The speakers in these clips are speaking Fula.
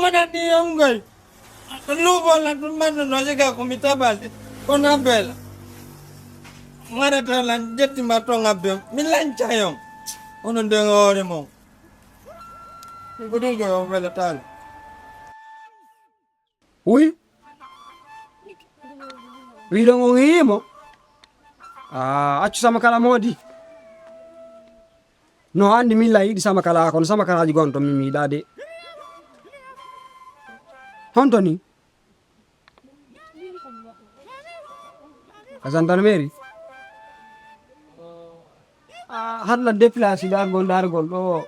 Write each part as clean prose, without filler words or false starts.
mana dionggoy. Keluar lah mana nasiga kumitabal. Kona bela. Mara talan jetti mato ngabem. Milancha yong. Ono ndengore mo. Igudu go bela tal. Oui. Widong ngimo. Acu sama kala modi. No andi mi lay di sama kala kon sama kala di gonto mi dade. Hontoni. Kasantan Mary. Hadla déplacer dar gol do.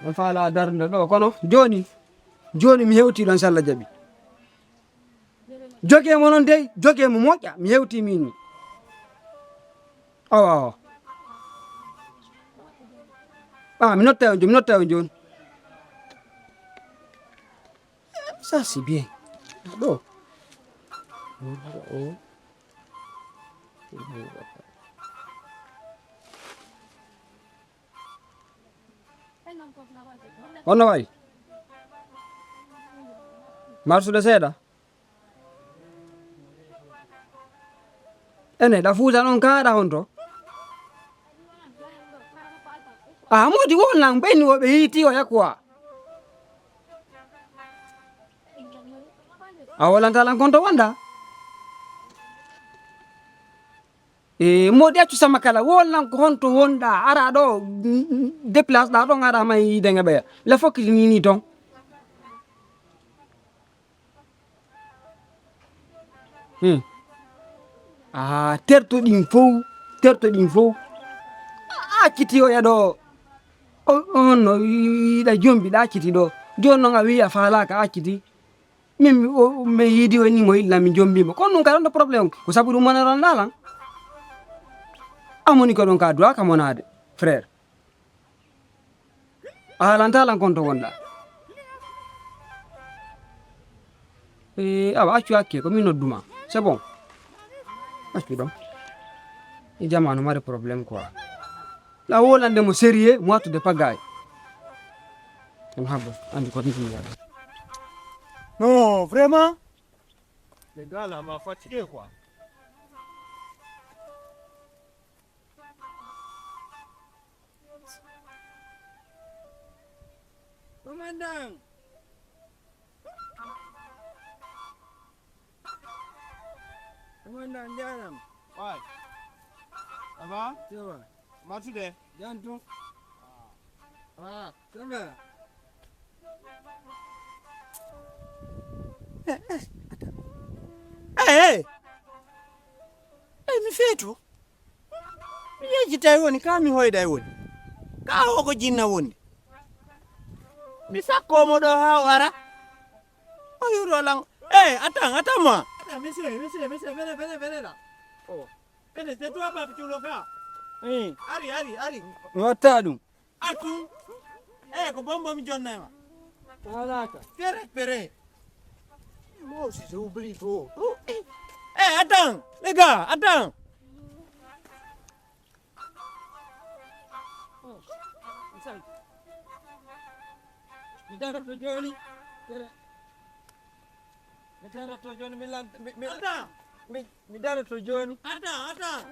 On fala darnde do kono joni mi hewti don salla jabi. Joge mo non dey joge mo moƴƴa mi hewti min. Awa. Mi notta on joni. Ça c'est bien. Do. Ono way. Marsude seeɗa. Ene ɗa Fuuta noon kaaɗa on to. Modi wonnan ɓenni woɓe hiiti o yakkuwa. A wolantalan konto wonda. Modi accu sama kala wolnan ko honto wonda ara ɗo déplace ɗa ɗon ara ma yidenge ɓeya le fokkiti ni ton. Tertoɗin fof acciti o yaɗo on no yiɗa jombi ɗa acciti ɗo joni noon a wi a falaka acciti min mi yiidi o ni mo yiɗla mi jombimo kono ɗum ka ɗon ɗo probléme ko sabu ɗum moneron ɗalan amoni ko ɗon ka duwa ka monade frère a halantalan konto wonɗa awa accu hakke ko min nodduma c'est bon accu ɗon i jamanu mari probléme quoi la wolande mo sérieux mo wattude pagaye on habbo andi ko ɗum waɗa. Non, vraiment. Les gars là m'a fatigué quoi. Commandant. Commandant Janam. Ouais. Ça va? Ça va. Comment tu es? Jantou. Ça va. Mi feetu mi yejjitay woni ka mi hoyday woni ka o ko jinna woni mi sakkomo ɗo ha wara o yurolan attends moi monsieur venez là venez c'est toi Pape Thioulo ka ari watta ɗum atum ko bombo mi jonnayma walaka pere moi aussi j'oublie trop. Attends, les gars, attends.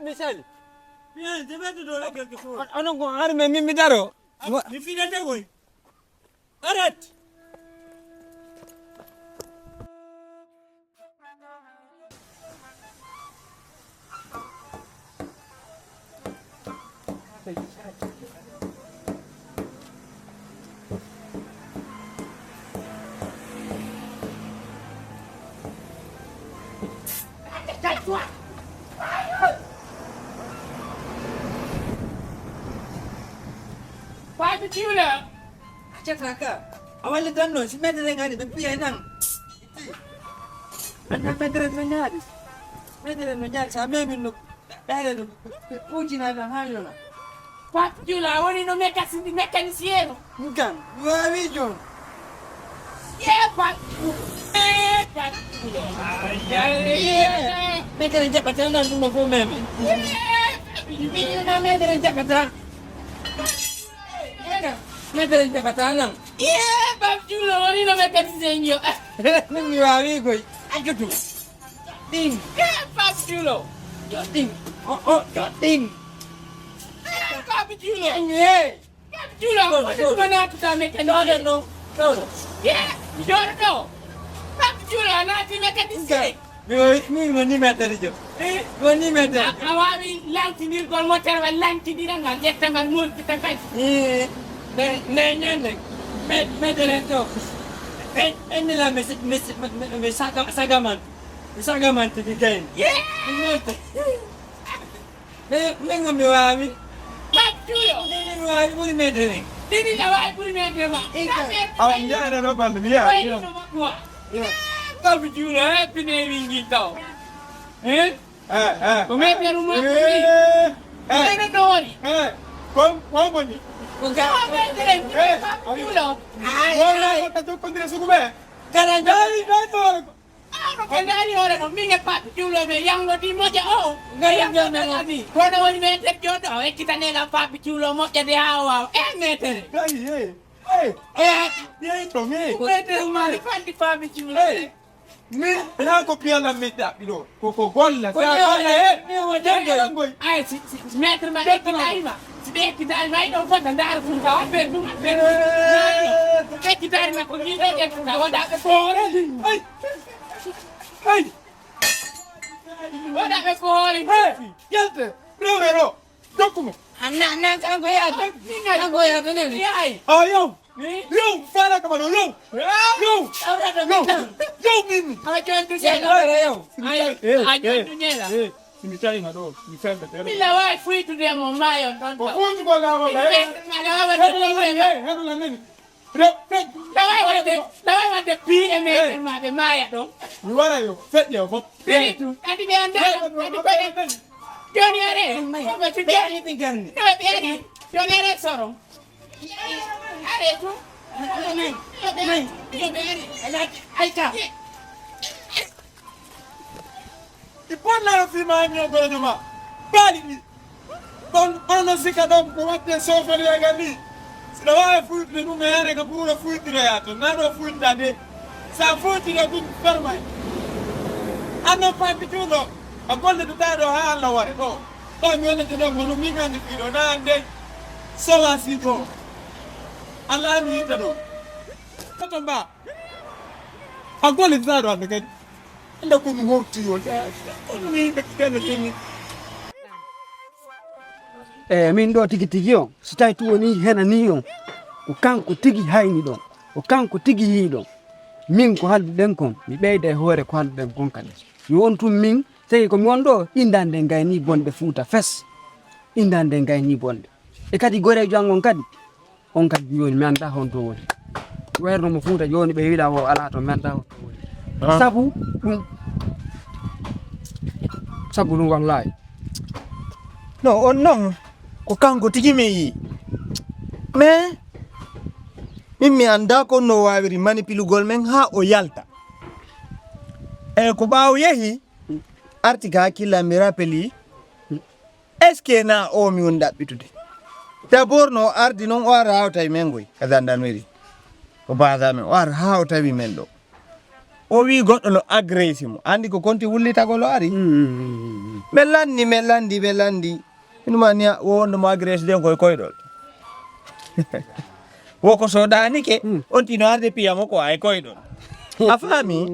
Michel. Viens, je vais te donner quelque chose. Arrête. Pape Thioulo. Cakaka. Awalnya dan no, si meter yang ada tapi enang. Anak meter yang ada sampai minum. Dah ada uji nada hal lah. Pape Thioulo, awoni no mécanicien. Bukan, dua vision. Pape Thioulo. Meter yang cepat jalan tu mau mem. Ini nama meter yang cepat. mettere in katana Yeah, Papi Chulo, woni no mécanicien yo. mi wawi koy ajutu ding Yeah, Papi Chulo. yo ding oh yo ding Papi Chulo. ye Papi Chulo, woni na tuta mécanicien. no Yeah, Jordo. Papi Chulo, anati mécanicien. mi ni mettere jo ni mettere Awawi lantinir gol motor wa lantinir ngal jetta ngal multi ta kay. ne nyande mettere to e la me sagaman ti digen Yeah. ne mi wawi Papi Chulo. mi wawi buri mettere Dini la wa puri métre ma. awa njara no bal biya Papi Chulo, pine wingi taw. Eh? Ko me peru ma. Dini dori. kom ni kana jari no Kendari ora ko minge Papi Chulo be yang lo di moja oh. Gayang yo na ngadi. Kono woni me tek jodo e kita nela Papi Chulo moja de hawa. Metere. ye to me Metere ma fandi Papi Chulo. min la ko pia la meta bido ko golla Ai si metere ma de kita ima. Si de kita ima do fa ndar fu ka per du per. Ke kita ima ko ni de ka wada ka pore. ay Wada ka pore. yente no dokumo Anak kan ko ya. Kan ko ya tene. Ai. ayo yo fala kama yo Ora do yo mimi Ama chuan tu sia. yo Ai, ai tu nyela. Simitari ngado nisende tele Mila wai fui tu dia mamayo tonto. kunzi kwa ngabo Malawa tu dia. hedu la nini Lawai wate PMA ma be maya dong. Luara yo fet yo fop Itu nanti dia anda. Joni are. Apa tu dia ni tinggal ni. Apa dia ni? Joni are sorong. Are tu. Ni. Aika. ipon la fi ma nyo go juma bali ni bon sika dom ko watte sofa ya gani sina wa fu ni no mere ga pura fu tire ya to na do fu ndade sa fu tire ku farmai ano Papi Chulo akolle to tado ha la wa to mi wona to do mi ngani fido na ande so la si to ala mi to do to ba akolle to tado ande ke anda ko mi horti yo ni be kene ni min ɗo tigi tigi on so tawi tu woni henani on ko kanko tigi hayni ɗon ko kanko tigi yi ɗon min ko halduɗen kon mi ɓeyda e hoore ko halduɗen kon kadi yo on tun min tagi komi won ɗo indande gayni bonde Fuuta fes indande gayni bonde e kadi gorejo an on kadi joni mi anda honto woni wernomo Fuuta joni ɓe wiɗa o ala to mi anda honto woni sabu ɗum wallahi no on non ko kanko tigi mi yi mais min mi anda ko no wawiri manipulugol men ha o yalta e ko ɓawo yehi arti ka hakkilla mi rappeli est ce que na o mi woni ɗaɓɓitude d'abord no ardi noon o ara hawtawi men goy ka gendarmerie ko basa men o ara hawtawi men ɗo o wi goɗɗo no agresi mo andi ko konti wullitagol o ari ɓe landi inuma ni wonde mo agresi den koye koyɗol woko soɗanike on tino arde piyamo ko ay koyɗol a faami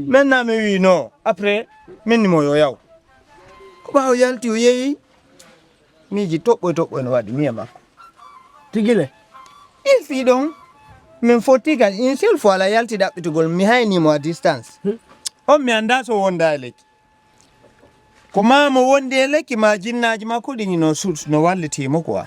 maintenant mi wi non après min nimo yo yaw ko ɓawo yalti o yeeyi miji toɓɓoy no waɗi miya makko tigile il fi ɗon min fotti kan une seule fois la yalti ɗaɓɓitugol mi haynimo à distance on mi anda so wonda e lekki ko mamo wondi e lekki ma jinnaji makko ɗini no no wallitimo quoi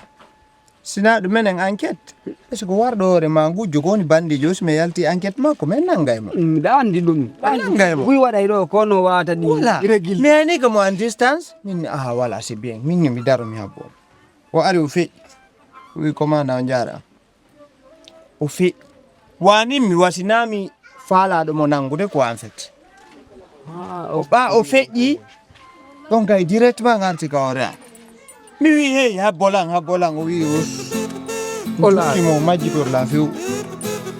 sina ɗumen en enquête est ce que warɗo hoore ma gujjo ko woni bandijo so mi yalti enquête makko min nanggaymo mbiɗa andi ɗum nanggaymo ɓuy waɗay ɗo kono wata ɗi régil mi ani ko mo en distance min voilà c'est bien min mi daro mi habbo o ari o feƴƴi wi commandant o jara o feƴƴi wani mi wasinami faalaɗo mo nangude ko en fait o feƴƴi donc kay directement garti ka o rea mi wi hey habbolan o wi o Ola. Kimo maji por la fiu.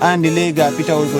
andi lega pitawol ko